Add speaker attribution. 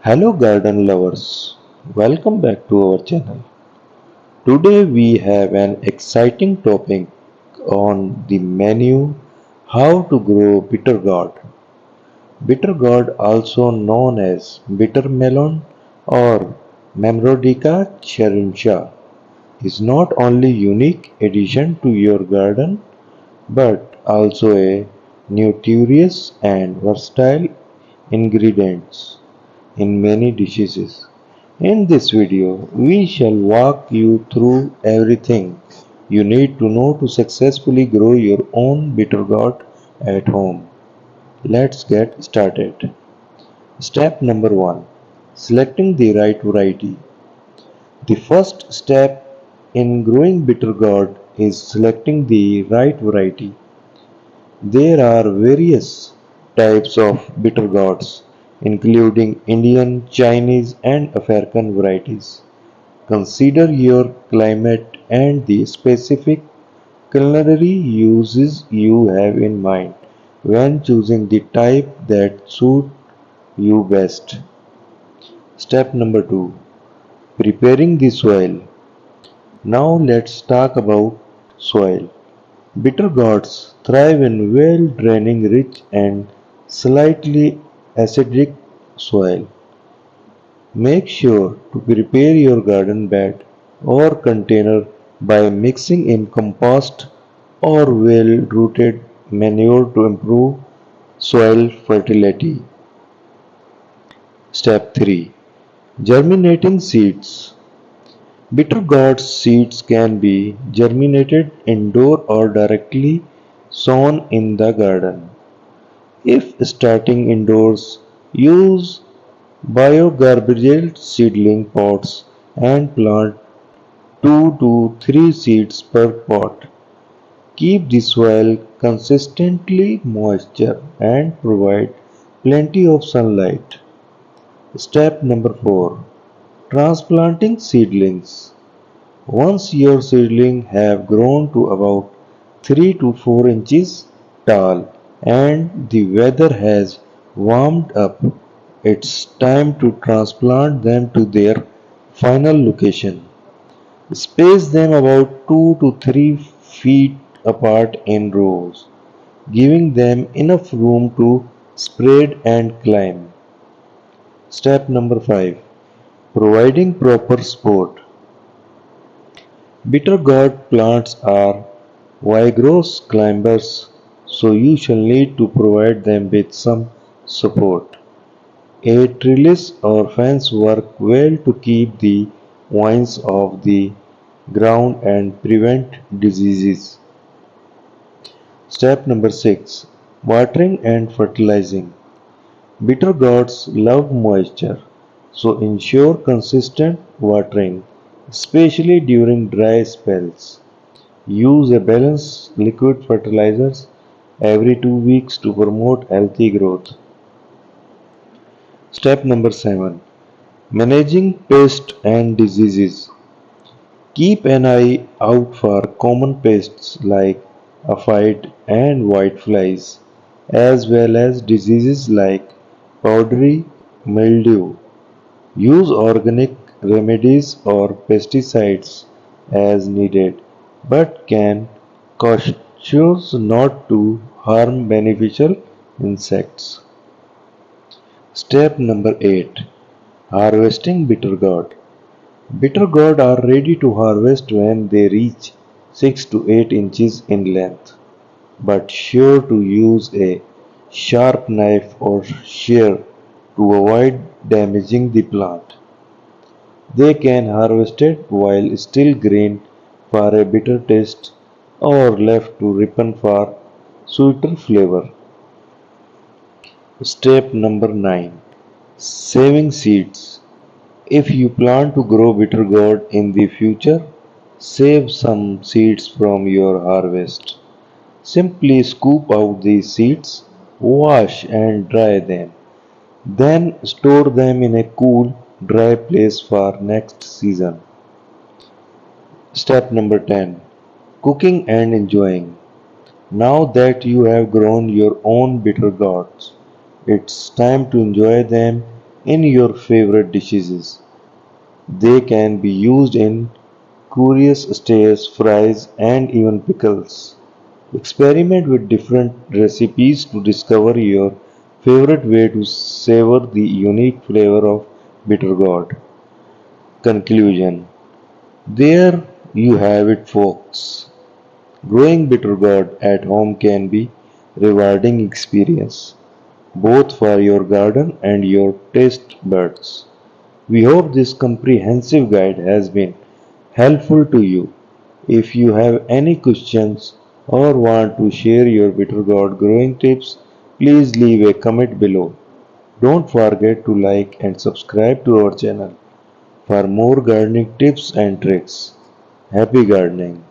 Speaker 1: Hello garden lovers, welcome back to our channel. Today we have an exciting topic on the menu: how to grow bitter gourd. Bitter gourd, also known as bitter melon or Memrodica cherumsha, is not only unique addition to your garden but also a nutritious and versatile ingredient in many dishes. In this video, we shall walk you through everything you need to know to successfully grow your own bitter gourd at home. Let's get started. Step number 1: selecting the right variety. The first step in growing bitter gourd is selecting the right variety. There are various types of bitter gourds, including Indian, Chinese, and African varieties. Consider your climate and the specific culinary uses you have in mind when choosing the type that suits you best. Step number 2: preparing the soil. Now let's talk about soil. Bitter gourds thrive in well-draining, rich and slightly acidic soil. Make sure to prepare your garden bed or container by mixing in compost or well-rooted manure to improve soil fertility. Step 3: germinating seeds. Bitter gourd seeds can be germinated indoor or directly sown in the garden. If starting indoors, use biogarbaged seedling pots and plant 2 to 3 seeds per pot. Keep the soil consistently moist and provide plenty of sunlight. Step number 4: transplanting seedlings. Once your seedlings have grown to about 3 to 4 inches tall and the weather has warmed up, it's time to transplant them to their final location. Space them about 2 to 3 feet apart in rows, giving them enough room to spread and climb. Step number 5: providing proper support. Bitter gourd plants are vigorous climbers, so you shall need to provide them with some support. A trellis or fence work well to keep the vines off the ground and prevent diseases. Step number 6: watering and fertilizing. Bitter gourds love moisture, so ensure consistent watering, especially during dry spells. Use a balanced liquid fertilizers every 2 weeks to promote healthy growth. Step number 7: managing pests and diseases. Keep an eye out for common pests like aphid and whiteflies, as well as diseases like powdery mildew. Use organic remedies or pesticides as needed, but can cautious not to harm beneficial insects. Step number 8: harvesting bitter gourd. Bitter gourd are ready to harvest when they reach 6 to 8 inches in length, but sure to use a sharp knife or shear to avoid damaging the plant. They can harvested while still green for a bitter taste or left to ripen for sweeter flavor. Step number 9: saving seeds. If you plan to grow bitter gourd in the future, save some seeds from your harvest. Simply scoop out these seeds, wash and dry them. Then store them in a cool, dry place for next season. Step number 10: cooking and enjoying. Now that you have grown your own bitter gourds, it's time to enjoy them in your favorite dishes. They can be used in curious stirs, fries, and even pickles. Experiment with different recipes to discover your favorite way to savor the unique flavor of bitter gourd. Conclusion. There you have it, folks. Growing bitter gourd at home can be rewarding experience both for your garden and your taste buds. We hope this comprehensive guide has been helpful to you. If you have any questions or want to share your bitter gourd growing tips, please leave a comment below. Don't forget to like and subscribe to our channel for more gardening tips and tricks. Happy gardening!